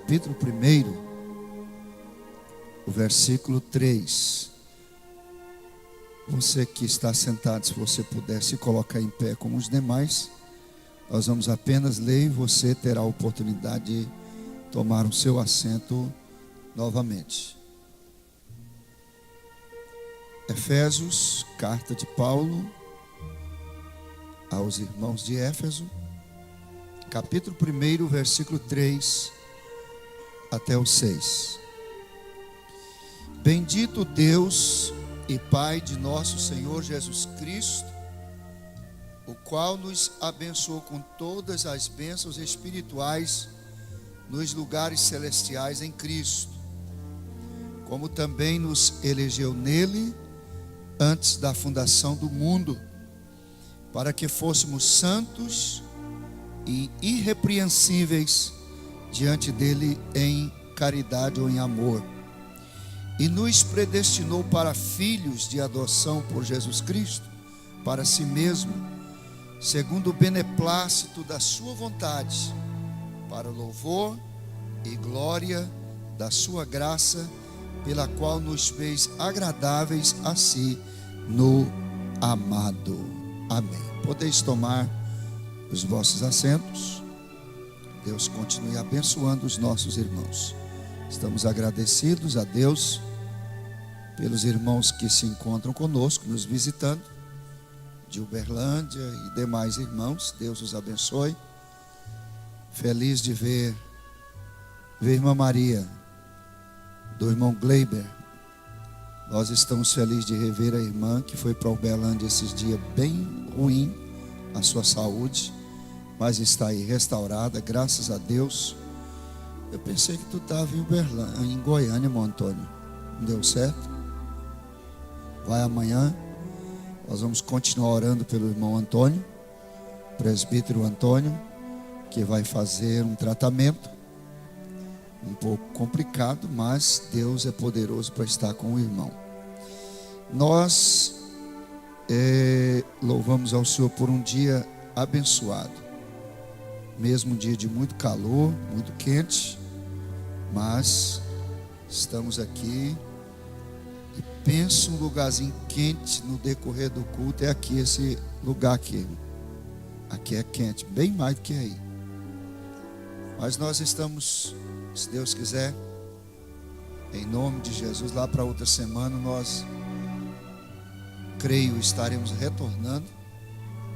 capítulo 1, o versículo 3. Você que está sentado, se você puder se colocar em pé como os demais, nós vamos apenas ler e você terá a oportunidade de tomar o seu assento novamente. Efésios, carta de Paulo aos irmãos de Éfeso, capítulo 1, versículo 3 até o 6. Bendito Deus e Pai de nosso Senhor Jesus Cristo, o qual nos abençoou com todas as bênçãos espirituais nos lugares celestiais em Cristo, como também nos elegeu nele antes da fundação do mundo, para que fôssemos santos e irrepreensíveis diante dele em caridade ou em amor, e nos predestinou para filhos de adoção por Jesus Cristo, para si mesmo, segundo o beneplácito da sua vontade, para o louvor e glória da sua graça, pela qual nos fez agradáveis a si no amado. Amém. Podeis tomar os vossos assentos. Deus continue abençoando os nossos irmãos. Estamos agradecidos a Deus pelos irmãos que se encontram conosco, nos visitando, de Uberlândia e demais irmãos. Deus os abençoe. Feliz de ver a irmã Maria, do irmão Gleiber. Nós estamos felizes de rever a irmã que foi para Uberlândia esses dias, bem ruim a sua saúde, mas está aí restaurada, graças a Deus. Eu pensei que tu estava em Goiânia, irmão Antônio. Não deu certo? Vai amanhã. Nós vamos continuar orando pelo irmão Antônio, presbítero Antônio, que vai fazer um tratamento um pouco complicado, mas Deus é poderoso para estar com o irmão. Nós louvamos ao Senhor por um dia abençoado, mesmo um dia de muito calor, muito quente, mas estamos aqui e penso um lugarzinho quente no decorrer do culto. É aqui, esse lugar aqui é quente, bem mais do que aí, mas nós estamos, se Deus quiser, em nome de Jesus, lá para outra semana nós, creio, estaremos retornando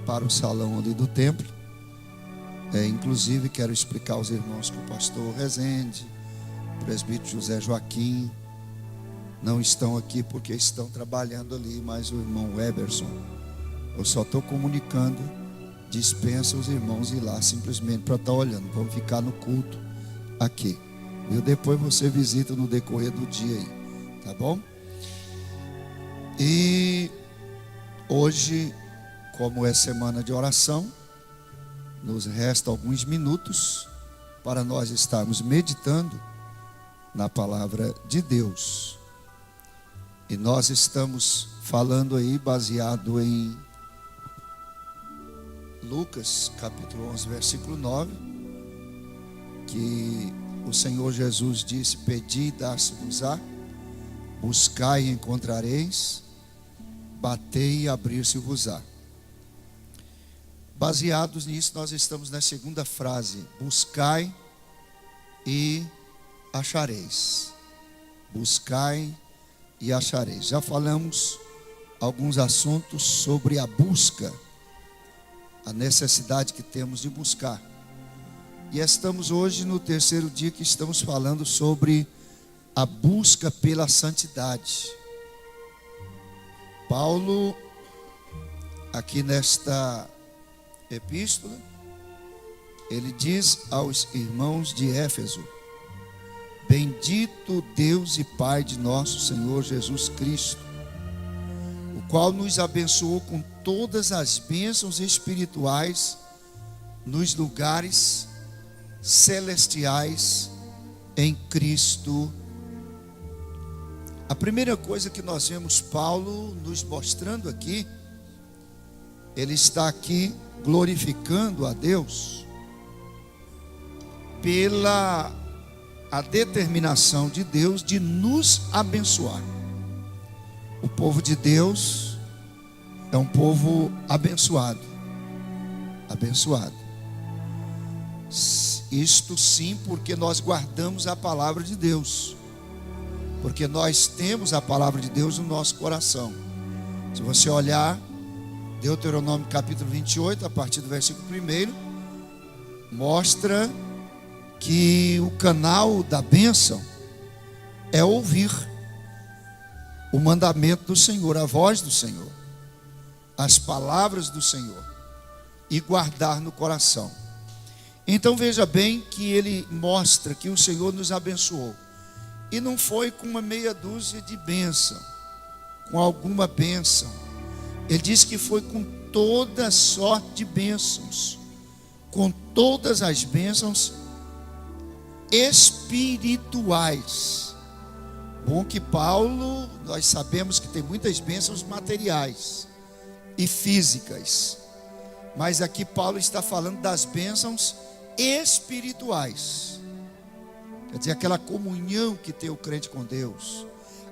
para o salão ali do templo. Inclusive quero explicar aos irmãos que o pastor Rezende, o presbítero José Joaquim não estão aqui porque estão trabalhando ali, mas o irmão Eberson, eu só estou comunicando, dispensa os irmãos ir lá simplesmente para estar olhando. Vamos ficar no culto aqui, e depois você visita no decorrer do dia aí, tá bom? E hoje, como é semana de oração, nos resta alguns minutos para nós estarmos meditando na palavra de Deus. E nós estamos falando aí baseado em Lucas capítulo 11, versículo 9, que o Senhor Jesus disse: pedi e dar-se-vos-á, buscai e encontrareis, batei e abrir-se-vos-á. Baseados nisso, nós estamos na segunda frase: buscai e achareis. Buscai e achareis. Já falamos alguns assuntos sobre a busca, a necessidade que temos de buscar. E estamos hoje no terceiro dia que estamos falando sobre a busca pela santidade. Paulo, aqui nesta epístola, ele diz aos irmãos de Éfeso: bendito Deus e Pai de nosso Senhor Jesus Cristo, o qual nos abençoou com todas as bênçãos espirituais nos lugares celestiais em Cristo. A primeira coisa que nós vemos Paulo nos mostrando aqui, ele está aqui glorificando a Deus pela a determinação de Deus de nos abençoar. O povo de Deus é um povo abençoado. Abençoado. Isto sim, porque nós guardamos a palavra de Deus. Porque nós temos a palavra de Deus no nosso coração. Se você olhar Deuteronômio capítulo 28, a partir do versículo 1, mostra que o canal da bênção é ouvir o mandamento do Senhor, a voz do Senhor, as palavras do Senhor, e guardar no coração. Então veja bem que ele mostra que o Senhor nos abençoou. E não foi com uma meia dúzia de bênção, com alguma bênção. Ele diz que foi com toda sorte de bênçãos, com todas as bênçãos espirituais. Bom que Paulo, nós sabemos que tem muitas bênçãos materiais e físicas, mas aqui Paulo está falando das bênçãos espirituais. Quer dizer, aquela comunhão que tem o crente com Deus,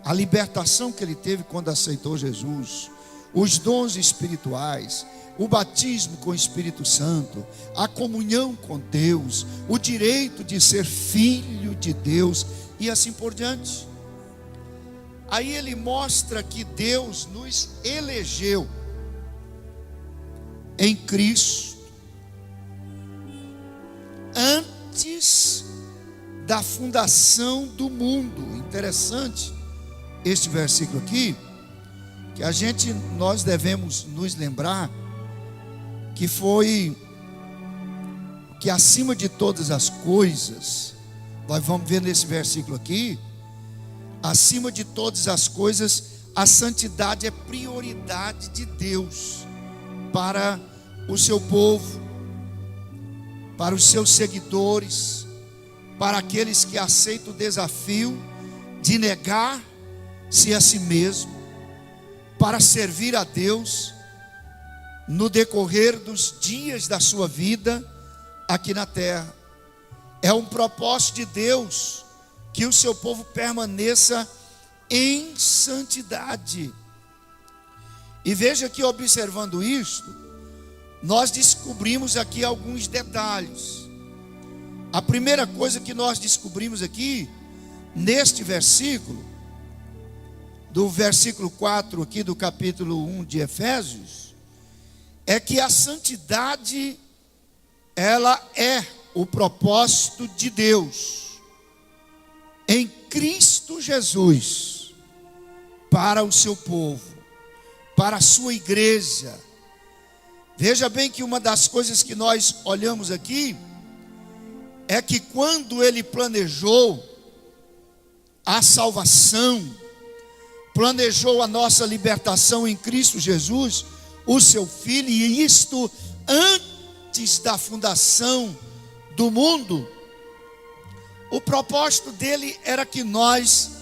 a libertação que ele teve quando aceitou Jesus, os dons espirituais, o batismo com o Espírito Santo, a comunhão com Deus, o direito de ser filho de Deus e assim por diante. Aí ele mostra que Deus nos elegeu em Cristo antes da fundação do mundo. Interessante este versículo aqui, que nós devemos nos lembrar que foi que acima de todas as coisas, nós vamos ver nesse versículo aqui, acima de todas as coisas, a santidade é prioridade de Deus para o seu povo, para os seus seguidores, para aqueles que aceitam o desafio de negar-se a si mesmo, para servir a Deus no decorrer dos dias da sua vida aqui na terra. É um propósito de Deus que o seu povo permaneça em santidade. E veja que, observando isto, nós descobrimos aqui alguns detalhes. A primeira coisa que nós descobrimos aqui, neste versículo, do versículo 4 aqui do capítulo 1 de Efésios, é que a santidade, ela é o propósito de Deus em Cristo Jesus para o seu povo, para a sua igreja. Veja bem que uma das coisas que nós olhamos aqui é que quando ele planejou a salvação, planejou a nossa libertação em Cristo Jesus, o seu Filho, e isto antes da fundação do mundo, o propósito dele era que nós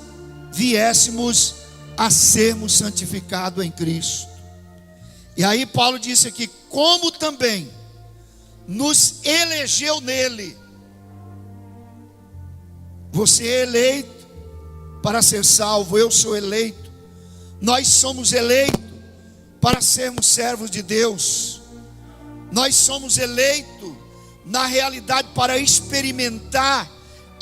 viéssemos a sermos santificados em Cristo. E aí Paulo disse aqui, como também nos elegeu nele. Você é eleito para ser salvo, eu sou eleito, nós somos eleitos para sermos servos de Deus, nós somos eleitos na realidade para experimentar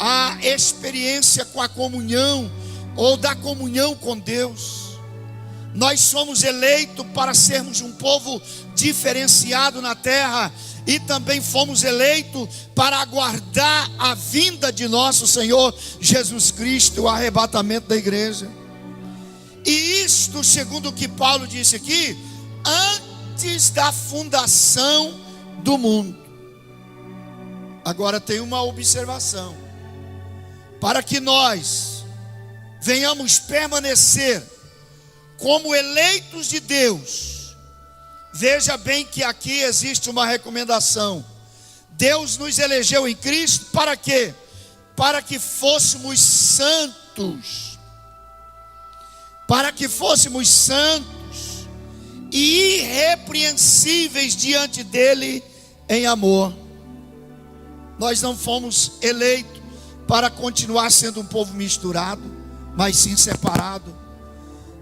a experiência com a comunhão, ou da comunhão com Deus. Nós somos eleitos para sermos um povo diferenciado na terra, e também fomos eleitos para aguardar a vinda de nosso Senhor Jesus Cristo, o arrebatamento da igreja. E isto, segundo o que Paulo disse aqui, antes da fundação do mundo. Agora tem uma observação: para que nós venhamos permanecer como eleitos de Deus, veja bem que aqui existe uma recomendação. Deus nos elegeu em Cristo para quê? Para que fôssemos santos, para que fôssemos santos e irrepreensíveis diante dele em amor. Nós não fomos eleitos para continuar sendo um povo misturado, mas sim separado.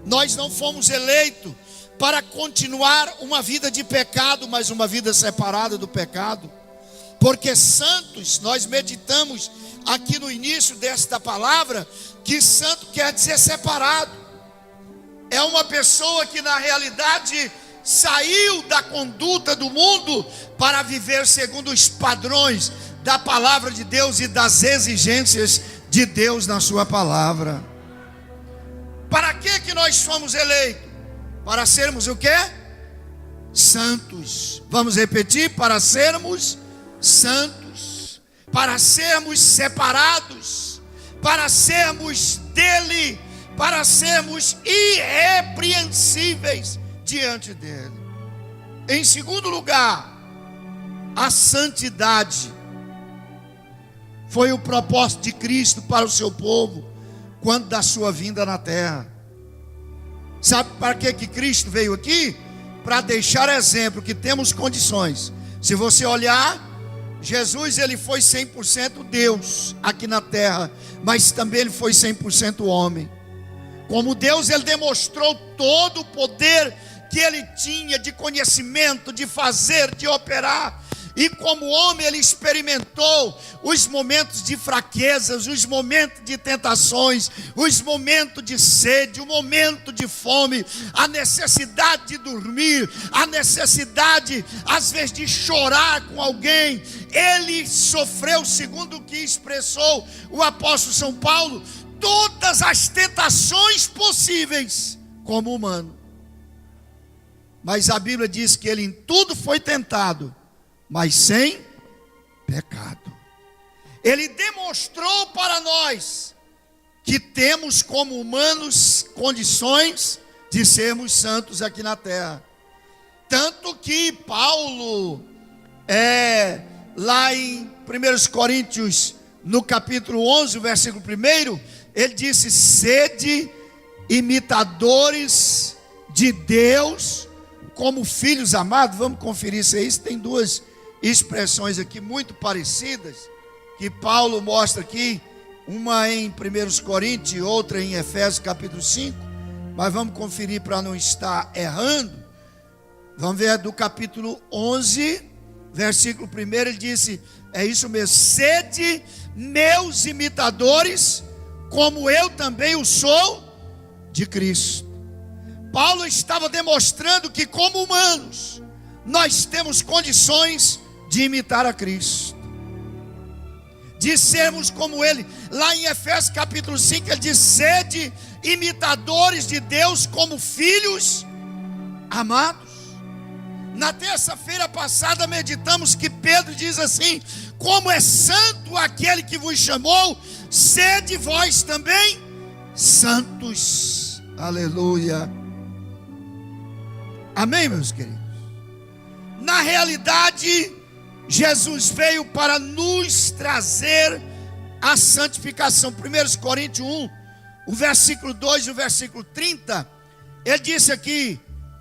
Nós não fomos eleitos para continuar uma vida de pecado, mas uma vida separada do pecado. Porque santos, nós meditamos aqui no início desta palavra, que santo quer dizer separado. É uma pessoa que na realidade saiu da conduta do mundo para viver segundo os padrões da palavra de Deus e das exigências de Deus na sua palavra. Para que nós fomos eleitos? Para sermos o quê? Santos. Vamos repetir: para sermos santos, para sermos separados, para sermos dele, para sermos irrepreensíveis diante dele. Em segundo lugar, a santidade foi o propósito de Cristo para o seu povo quando da sua vinda na terra. Sabe para que Cristo veio aqui? Para deixar exemplo que temos condições. Se você olhar, Jesus, ele foi 100% Deus aqui na terra, mas também ele foi 100% homem. Como Deus, ele demonstrou todo o poder que ele tinha de conhecimento, de fazer, de operar. E como homem, ele experimentou os momentos de fraquezas, os momentos de tentações, os momentos de sede, o momento de fome, a necessidade de dormir, a necessidade, às vezes, de chorar com alguém. Ele sofreu, segundo o que expressou o apóstolo São Paulo, todas as tentações possíveis como humano. Mas a Bíblia diz que ele em tudo foi tentado, mas sem pecado. Ele demonstrou para nós que temos como humanos condições de sermos santos aqui na terra. Tanto que Paulo, lá em 1 Coríntios, no capítulo 11, versículo 1, ele disse: sede imitadores de Deus como filhos amados. Vamos conferir isso aí. Tem duas expressões aqui muito parecidas que Paulo mostra aqui, uma em 1 Coríntios e outra em Efésios capítulo 5, mas vamos conferir para não estar errando. Vamos ver do capítulo 11, versículo 1, ele disse, é isso mesmo: sede meus imitadores, como eu também o sou de Cristo. Paulo estava demonstrando que como humanos, nós temos condições de imitar a Cristo, de sermos como ele. Lá em Efésios capítulo 5, ele diz: sede imitadores de Deus como filhos amados. Na terça-feira passada meditamos que Pedro diz assim: como é santo aquele que vos chamou, sede vós também santos. Aleluia. Amém, meus queridos? Na realidade, Jesus veio para nos trazer a santificação. 1 Coríntios 1, o versículo 2 e o versículo 30, ele disse aqui,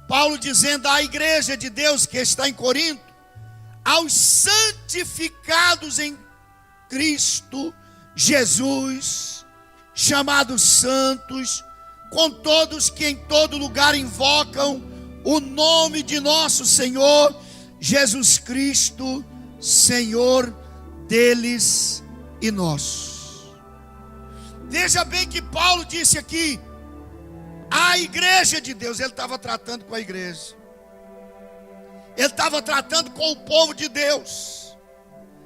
Paulo dizendo à igreja de Deus que está em Corinto: aos santificados em Cristo Jesus, chamados santos, com todos que em todo lugar invocam o nome de nosso Senhor Jesus Cristo, Senhor deles e nosso. Veja bem que Paulo disse aqui, a igreja de Deus. Ele estava tratando com a igreja, ele estava tratando com o povo de Deus.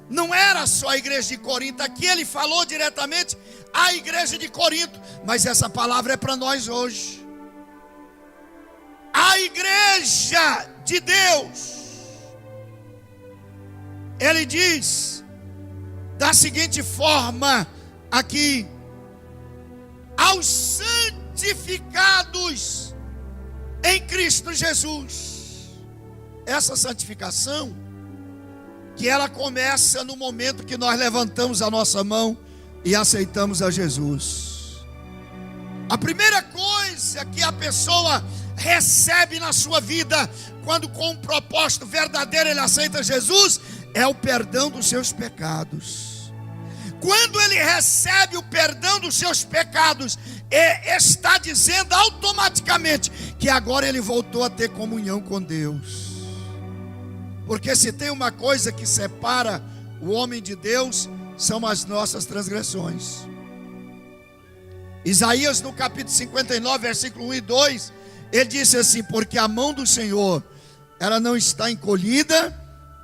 Não era só a igreja de Corinto. Aqui ele falou diretamente à igreja de Corinto, mas essa palavra é para nós hoje. A igreja de Deus, ele diz da seguinte forma aqui: aos santificados em Cristo Jesus. Essa santificação, que ela começa no momento que nós levantamos a nossa mão e aceitamos a Jesus. A primeira coisa que a pessoa recebe na sua vida, quando com um propósito verdadeiro ele aceita Jesus, é o perdão dos seus pecados. Quando ele recebe o perdão dos seus pecados, está dizendo automaticamente que agora ele voltou a ter comunhão com Deus. Porque se tem uma coisa que separa o homem de Deus, são as nossas transgressões. Isaías no capítulo 59, versículo 1 e 2, ele disse assim: porque a mão do Senhor, ela não está encolhida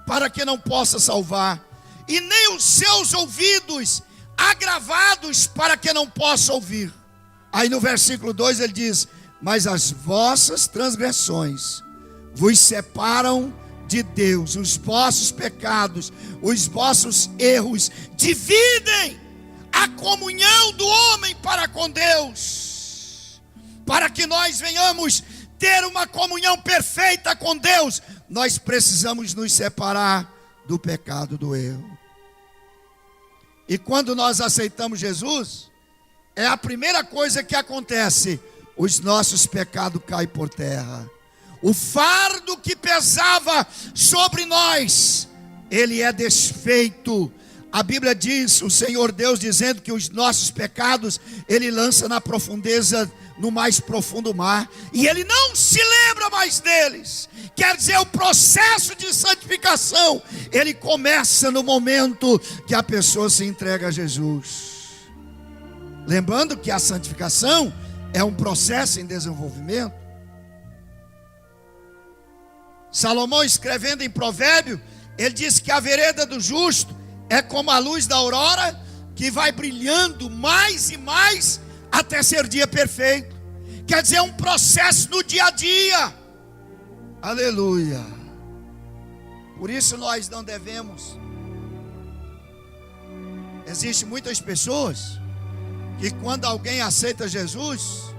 para que não possa salvar, e nem os seus ouvidos agravados para que não possa ouvir. Aí no versículo 2 ele diz: mas as vossas transgressões vos separam de Deus, os vossos pecados, os vossos erros dividem a comunhão do homem para com Deus. Para que nós venhamos ter uma comunhão perfeita com Deus, nós precisamos nos separar do pecado, do erro. E quando nós aceitamos Jesus, é a primeira coisa que acontece: os nossos pecados caem por terra. O fardo que pesava sobre nós, ele é desfeito. A Bíblia diz, o Senhor Deus dizendo que os nossos pecados ele lança na profundeza, no mais profundo mar, e ele não se lembra mais deles. Quer dizer, o processo de santificação, ele começa no momento que a pessoa se entrega a Jesus. Lembrando que a santificação é um processo em desenvolvimento. Salomão, escrevendo em Provérbio, ele diz que a vereda do justo é como a luz da aurora, que vai brilhando mais e mais até ser dia perfeito. Quer dizer, é um processo no dia a dia. Aleluia. Por isso nós não devemos. Existem muitas pessoas que quando alguém aceita Jesus,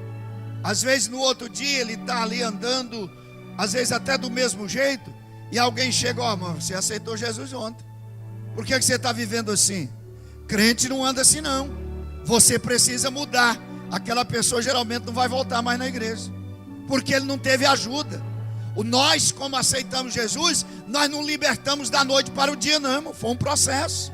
às vezes no outro dia ele está ali andando, às vezes até do mesmo jeito, e alguém chega: ó, mano, você aceitou Jesus ontem, por que você está vivendo assim? Crente não anda assim não, você precisa mudar. Aquela pessoa geralmente não vai voltar mais na igreja, porque ele não teve ajuda. Nós, como aceitamos Jesus, nós não libertamos da noite para o dia não, irmão. Foi um processo.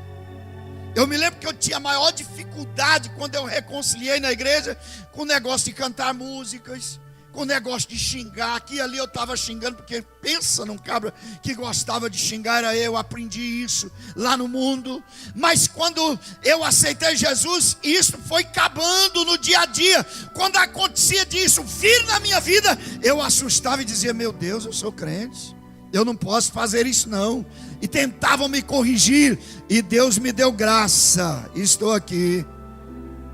Eu me lembro que eu tinha maior dificuldade quando eu reconciliei na igreja com o negócio de cantar músicas, com o negócio de xingar. Aqui e ali eu estava xingando, porque pensa num cabra que gostava de xingar, era eu. Aprendi isso lá no mundo. Mas quando eu aceitei Jesus, isso foi acabando no dia a dia. Quando acontecia disso vir na minha vida, eu assustava e dizia: meu Deus, eu sou crente, eu não posso fazer isso não. E tentavam me corrigir, e Deus me deu graça, estou aqui.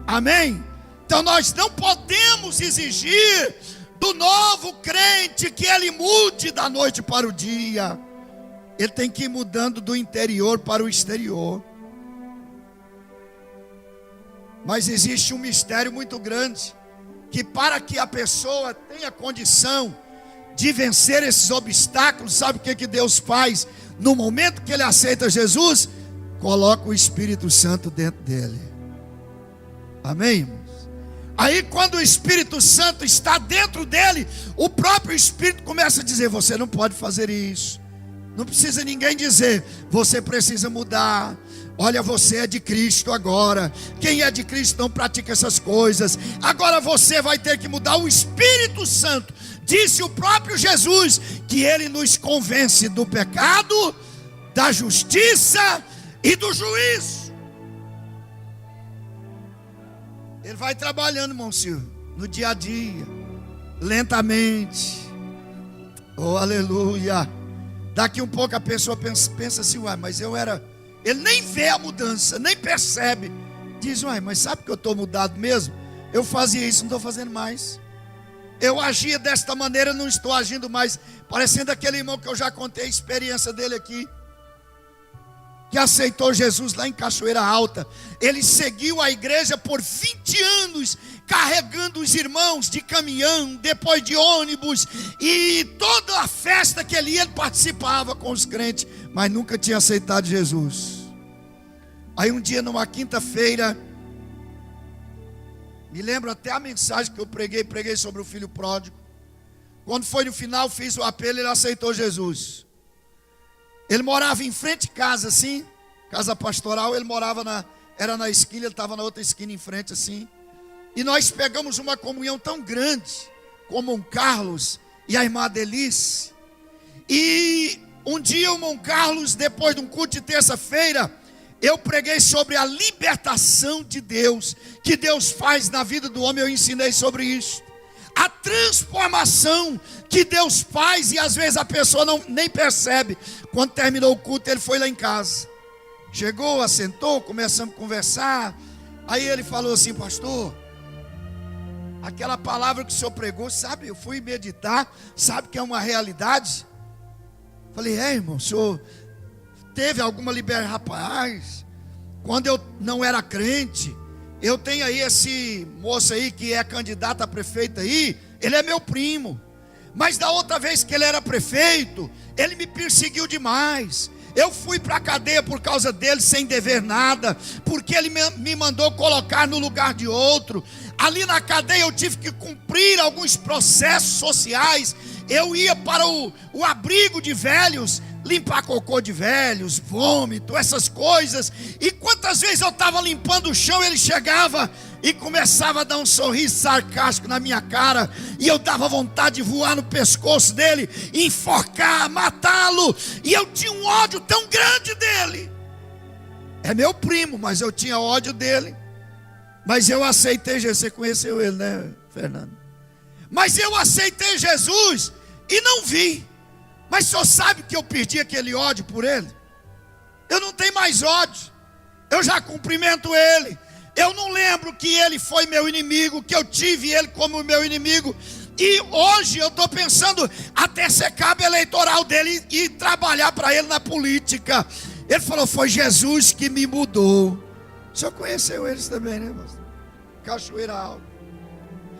Amém? Então nós não podemos exigir do novo crente que ele mude da noite para o dia. Ele tem que ir mudando do interior para o exterior. Mas existe um mistério muito grande, que para que a pessoa tenha condição de vencer esses obstáculos, sabe o que Deus faz? No momento que ele aceita Jesus, coloca o Espírito Santo dentro dele. Amém, irmãos? Aí quando o Espírito Santo está dentro dele, o próprio Espírito começa a dizer: você não pode fazer isso. Não precisa ninguém dizer, você precisa mudar. Olha, você é de Cristo agora. Quem é de Cristo não pratica essas coisas. Agora você vai ter que mudar. O Espírito Santo, disse o próprio Jesus, que ele nos convence do pecado, da justiça e do juízo. Ele vai trabalhando, irmão Silvio, no dia a dia, lentamente. Oh, aleluia. Daqui um pouco a pessoa pensa assim: uai, mas eu era... Ele nem vê a mudança, nem percebe. Diz: uai, mas sabe que eu estou mudado mesmo? Eu fazia isso, não estou fazendo mais. Eu agia desta maneira, não estou agindo mais. Parecendo aquele irmão que eu já contei a experiência dele aqui, que aceitou Jesus lá em Cachoeira Alta. Ele seguiu a igreja por 20 anos, carregando os irmãos de caminhão, depois de ônibus, e toda a festa que ele ia, ele participava com os crentes, mas nunca tinha aceitado Jesus. Aí um dia, numa quinta-feira, me lembro até a mensagem que eu preguei sobre o filho pródigo. Quando foi no final, fiz o apelo, ele aceitou Jesus. Ele morava em frente de casa, assim, casa pastoral. Ele morava era na esquina, ele estava na outra esquina em frente assim. E nós pegamos uma comunhão tão grande com o irmão Carlos e a irmã Delice. E um dia o irmão Carlos, depois de um culto de terça-feira, eu preguei sobre a libertação de Deus, que Deus faz na vida do homem. Eu ensinei sobre isso. A transformação que Deus faz, e às vezes a pessoa nem percebe. Quando terminou o culto, ele foi lá em casa. Chegou, assentou, começamos a conversar. Aí ele falou assim: pastor, aquela palavra que o senhor pregou, sabe, eu fui meditar, sabe que é uma realidade? Falei: irmão, o senhor teve alguma liberdade? Rapaz, quando eu não era crente, eu tenho aí esse moço aí que é candidato a prefeito aí, ele é meu primo. Mas da outra vez que ele era prefeito, ele me perseguiu demais. Eu fui para a cadeia por causa dele sem dever nada, porque ele me mandou colocar no lugar de outro. Ali na cadeia eu tive que cumprir alguns processos sociais. Eu ia para o abrigo de velhos, limpar cocô de velhos, vômito, essas coisas. E quantas vezes eu estava limpando o chão, ele chegava e começava a dar um sorriso sarcástico na minha cara, e eu dava vontade de voar no pescoço dele, enforcar, matá-lo. E eu tinha um ódio tão grande dele. É meu primo, mas eu tinha ódio dele. Mas eu aceitei Jesus. Você conheceu ele, né, Fernando? Mas eu aceitei Jesus e não vi. Mas o senhor sabe que eu perdi aquele ódio por ele? Eu não tenho mais ódio. Eu já cumprimento ele. Eu não lembro que ele foi meu inimigo, que eu tive ele como meu inimigo. E hoje eu estou pensando até ser cabo eleitoral dele e trabalhar para ele na política. Ele falou: foi Jesus que me mudou. O senhor conheceu eles também, né, pastor? Cachoeira Alta.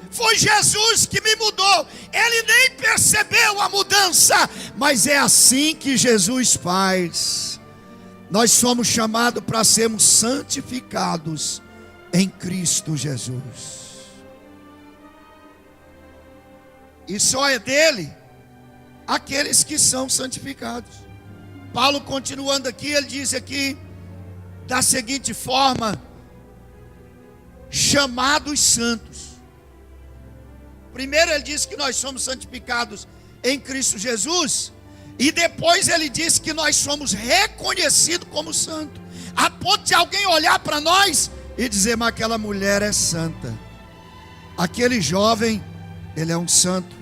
Foi Jesus que me mudou. Ele nem percebeu a mudança, mas é assim que Jesus faz. Nós somos chamados para sermos santificados em Cristo Jesus. E só é dele aqueles que são santificados. Paulo, continuando aqui, ele diz aqui da seguinte forma: chamados santos. Primeiro ele diz que nós somos santificados em Cristo Jesus, e depois ele diz que nós somos reconhecidos como santos, a ponto de alguém olhar para nós e dizer: mas aquela mulher é santa, aquele jovem, ele é um santo,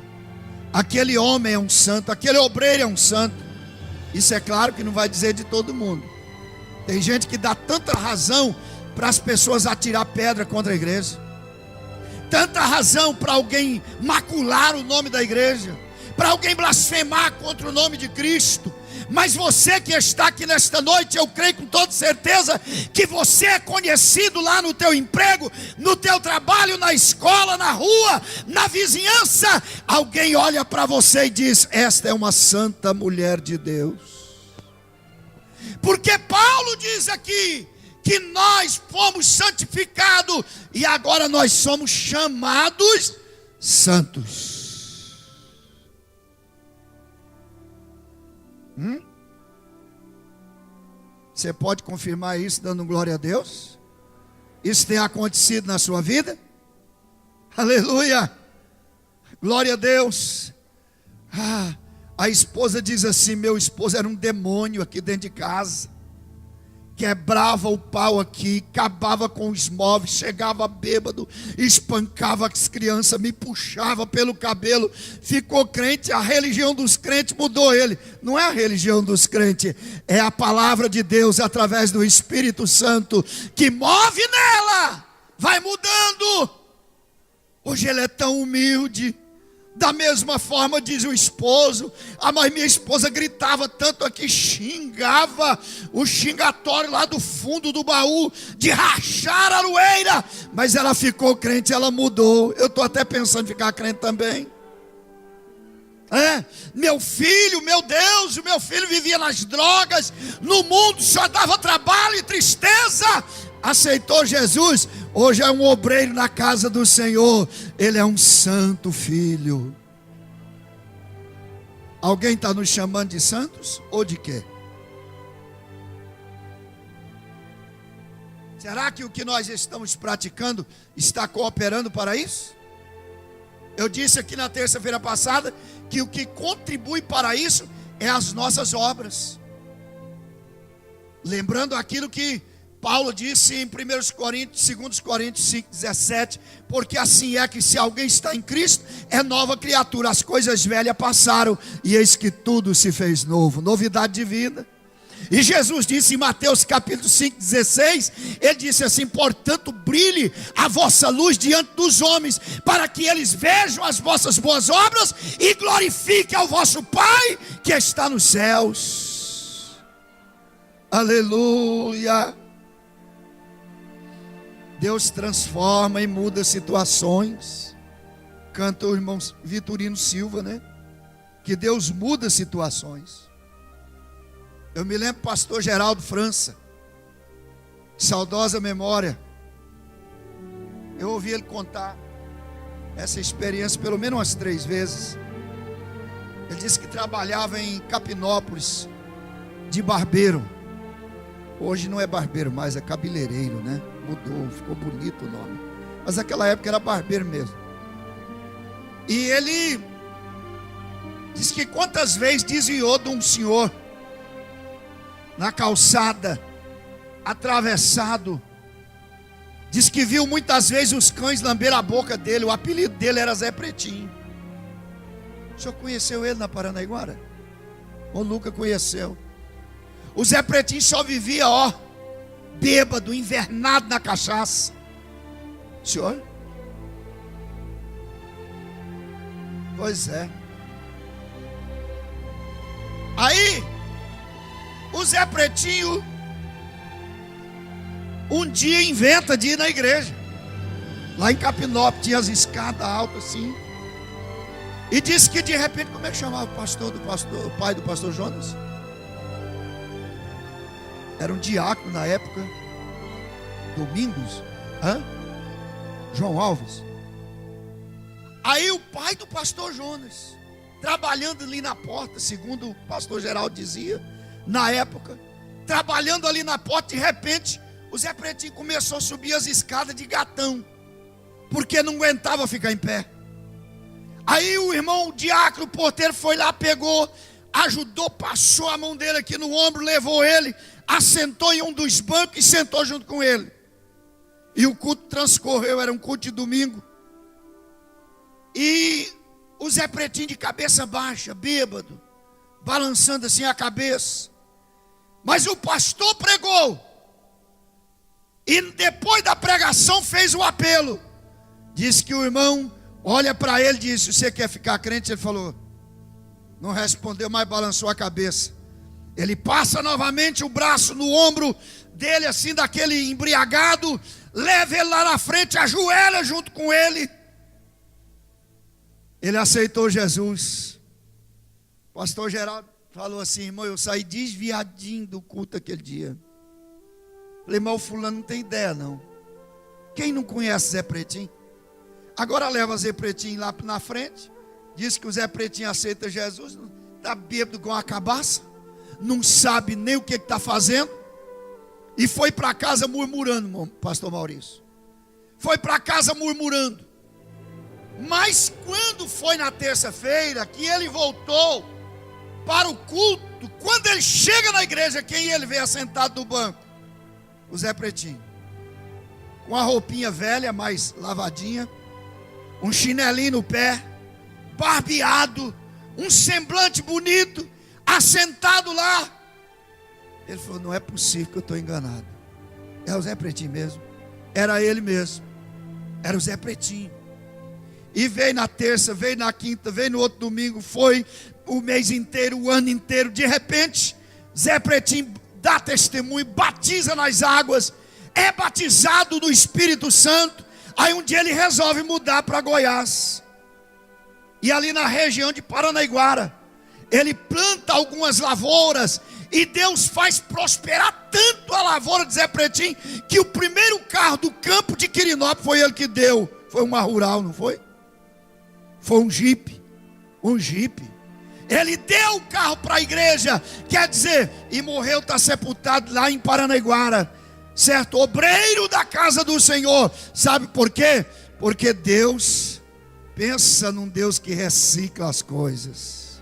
aquele homem é um santo, aquele obreiro é um santo. Isso é claro que não vai dizer de todo mundo. Tem gente que dá tanta razão para as pessoas atirar pedra contra a igreja, tanta razão para alguém macular o nome da igreja, para alguém blasfemar contra o nome de Cristo. Mas você que está aqui nesta noite, eu creio com toda certeza que você é conhecido lá no teu emprego, no teu trabalho, na escola, na rua, na vizinhança. Alguém olha para você e diz: esta é uma santa mulher de Deus. Porque Paulo diz aqui que nós fomos santificados e agora nós somos chamados santos. Você pode confirmar isso dando glória a Deus? Isso tem acontecido na sua vida? Aleluia! Glória a Deus! A esposa diz assim: meu esposo era um demônio aqui dentro de casa, quebrava o pau aqui, acabava com os móveis, chegava bêbado, espancava as crianças, me puxava pelo cabelo. Ficou crente, a religião dos crentes mudou ele. Não é a religião dos crentes, é a palavra de Deus através do Espírito Santo que move nela, vai mudando. Hoje ele é tão humilde. Da mesma forma diz o esposo: mas minha esposa gritava tanto aqui, xingava, o xingatório lá do fundo do baú, de rachar a aroeira. Mas ela ficou crente, ela mudou. Eu estou até pensando em ficar crente também. Meu filho, meu Deus, o meu filho vivia nas drogas, no mundo só dava trabalho e tristeza. Aceitou Jesus, hoje é um obreiro na casa do Senhor. Ele é um santo filho. Alguém está nos chamando de santos ou de quê? Será que o que nós estamos praticando está cooperando para isso? Eu disse aqui na terça-feira passada que o que contribui para isso é as nossas obras. Lembrando aquilo que Paulo disse em 2 Coríntios 5:17, porque assim é que se alguém está em Cristo, é nova criatura, as coisas velhas passaram e eis que tudo se fez novo, novidade de vida. E Jesus disse em Mateus capítulo 5:16, ele disse assim: portanto brilhe a vossa luz diante dos homens, para que eles vejam as vossas boas obras e glorifiquem ao vosso Pai que está nos céus. Aleluia. Deus transforma e muda situações. Canta o irmão Vitorino Silva, né? Que Deus muda situações. Eu me lembro do pastor Geraldo França, saudosa memória. Eu ouvi ele contar essa experiência pelo menos umas 3 vezes. Ele disse que trabalhava em Capinópolis de barbeiro. Hoje não é barbeiro mais, é cabeleireiro, né? Mudou, ficou bonito o nome. Mas naquela época era barbeiro mesmo. E ele disse que quantas vezes desviou de um senhor na calçada, atravessado. Diz que viu muitas vezes os cães lamber a boca dele. O apelido dele era Zé Pretinho. O senhor conheceu ele na Paranaiguara? O Luca conheceu. O Zé Pretinho só vivia, bêbado, invernado na cachaça. Senhor? Pois é. Aí o Zé Pretinho um dia inventa de ir na igreja. Lá em Capinópolis tinha as escadas altas assim. E disse que de repente, como é que chamava o pai do pastor Jonas? Era um diácono na época. Domingos. João Alves. Aí o pai do pastor Jonas, trabalhando ali na porta, segundo o pastor Geraldo dizia, na época, trabalhando ali na porta, de repente, o Zé Pretinho começou a subir as escadas de gatão, porque não aguentava ficar em pé. Aí o irmão, o diácono, o porteiro, foi lá, pegou, ajudou, passou a mão dele aqui no ombro, levou ele, assentou em um dos bancos e sentou junto com ele. E o culto transcorreu, era um culto de domingo. E o Zé Pretinho de cabeça baixa, bêbado, balançando assim a cabeça. Mas o pastor pregou. E depois da pregação fez o apelo. Disse que o irmão olha para ele e disse: você quer ficar crente? Ele falou, não respondeu, mas balançou a cabeça. Ele passa novamente o braço no ombro dele, assim, daquele embriagado, leva ele lá na frente, ajoelha junto com ele. Ele aceitou Jesus. O pastor Geraldo falou assim: irmão, eu saí desviadinho do culto aquele dia. Falei, mas o fulano não tem ideia não. Quem não conhece Zé Pretinho? Agora leva Zé Pretinho lá na frente. Diz que o Zé Pretinho aceita Jesus. Está bêbado com uma cabaça. Não sabe nem o que está fazendo. E foi para casa murmurando, pastor Maurício. Foi para casa murmurando. Mas quando foi na terça-feira que ele voltou para o culto, quando ele chega na igreja, quem ele vê assentado no banco? O Zé Pretinho. Com a roupinha velha, mais lavadinha, um chinelinho no pé, barbeado, um semblante bonito, assentado lá. Ele falou, não é possível que eu estou enganado. É o Zé Pretinho mesmo. Era ele mesmo. Era o Zé Pretinho. E veio na terça, veio na quinta, veio no outro domingo, foi o mês inteiro, o ano inteiro. De repente, Zé Pretinho dá testemunho, batiza nas águas, é batizado no Espírito Santo. Aí um dia ele resolve mudar para Goiás. E ali na região de Paranaiguara, ele planta algumas lavouras. E Deus faz prosperar tanto a lavoura de Zé Pretinho, que o primeiro carro do campo de Quirinópolis foi ele que deu. Foi uma rural, não foi? Foi um Jeep. Um Jeep. Ele deu o carro para a igreja. Quer dizer, e morreu, está sepultado lá em Paranaiguara. certo obreiro da casa do Senhor. Sabe por quê? Porque Deus pensa num Deus que recicla as coisas.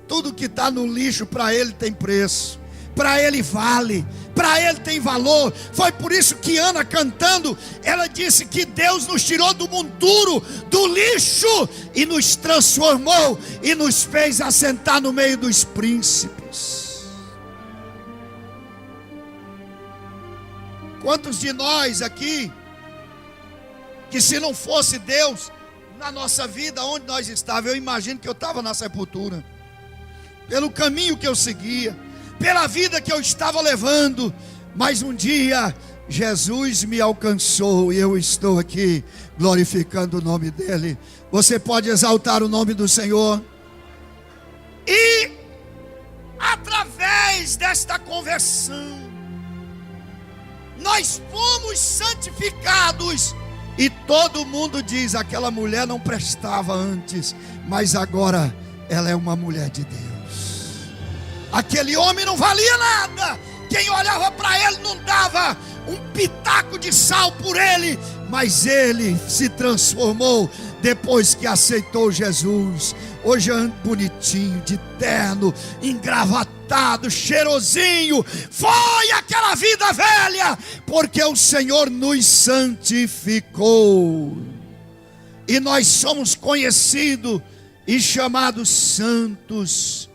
Tudo que está no lixo para Ele tem preço, para Ele vale, para Ele tem valor. Foi por isso que Ana, cantando, ela disse que Deus nos tirou do monturo, do lixo, e nos transformou e nos fez assentar no meio dos príncipes. Quantos de nós aqui, que se não fosse Deus na nossa vida, onde nós estávamos? Eu imagino que eu estava na sepultura, pelo caminho que eu seguia, pela vida que eu estava levando. Mas um dia Jesus me alcançou e eu estou aqui glorificando o nome dele. Você pode exaltar o nome do Senhor. E através desta conversão, nós fomos santificados. E todo mundo diz: aquela mulher não prestava antes, mas agora ela é uma mulher de Deus. Aquele homem não valia nada, quem olhava para ele não dava um pitaco de sal por ele, mas ele se transformou depois que aceitou Jesus. Hoje anda bonitinho, de terno, engravatado, cheirosinho. Foi aquela vida velha, porque o Senhor nos santificou, e nós somos conhecidos e chamados santos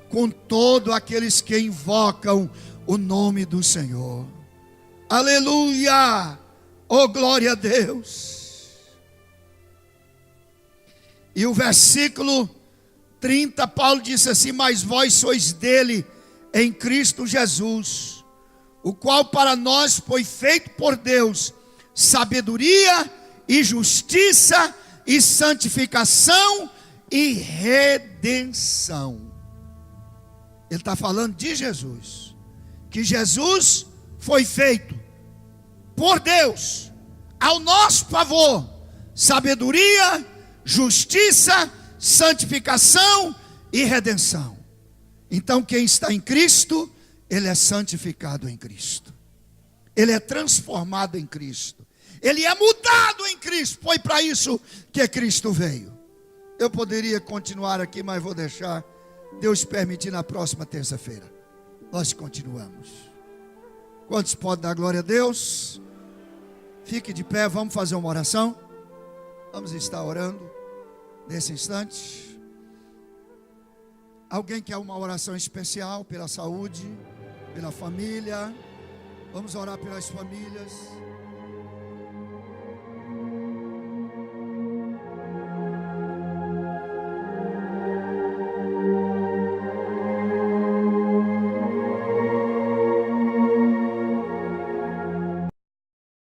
com todos aqueles que invocam o nome do Senhor. Aleluia! Oh, glória a Deus! E o versículo 30, Paulo disse assim: mas vós sois dele em Cristo Jesus, o qual para nós foi feito por Deus sabedoria e justiça e santificação e redenção. Ele está falando de Jesus, que Jesus foi feito por Deus ao nosso favor, sabedoria, justiça, santificação e redenção. Então quem está em Cristo, ele é santificado em Cristo, ele é transformado em Cristo, ele é mudado em Cristo. Foi para isso que Cristo veio. Eu poderia continuar aqui, mas vou deixar, Deus permitir, na próxima terça-feira nós continuamos. Quantos podem dar glória a Deus? Fique de pé, vamos fazer uma oração. Vamos estar orando nesse instante. Alguém quer uma oração especial pela saúde, pela família? Vamos orar pelas famílias.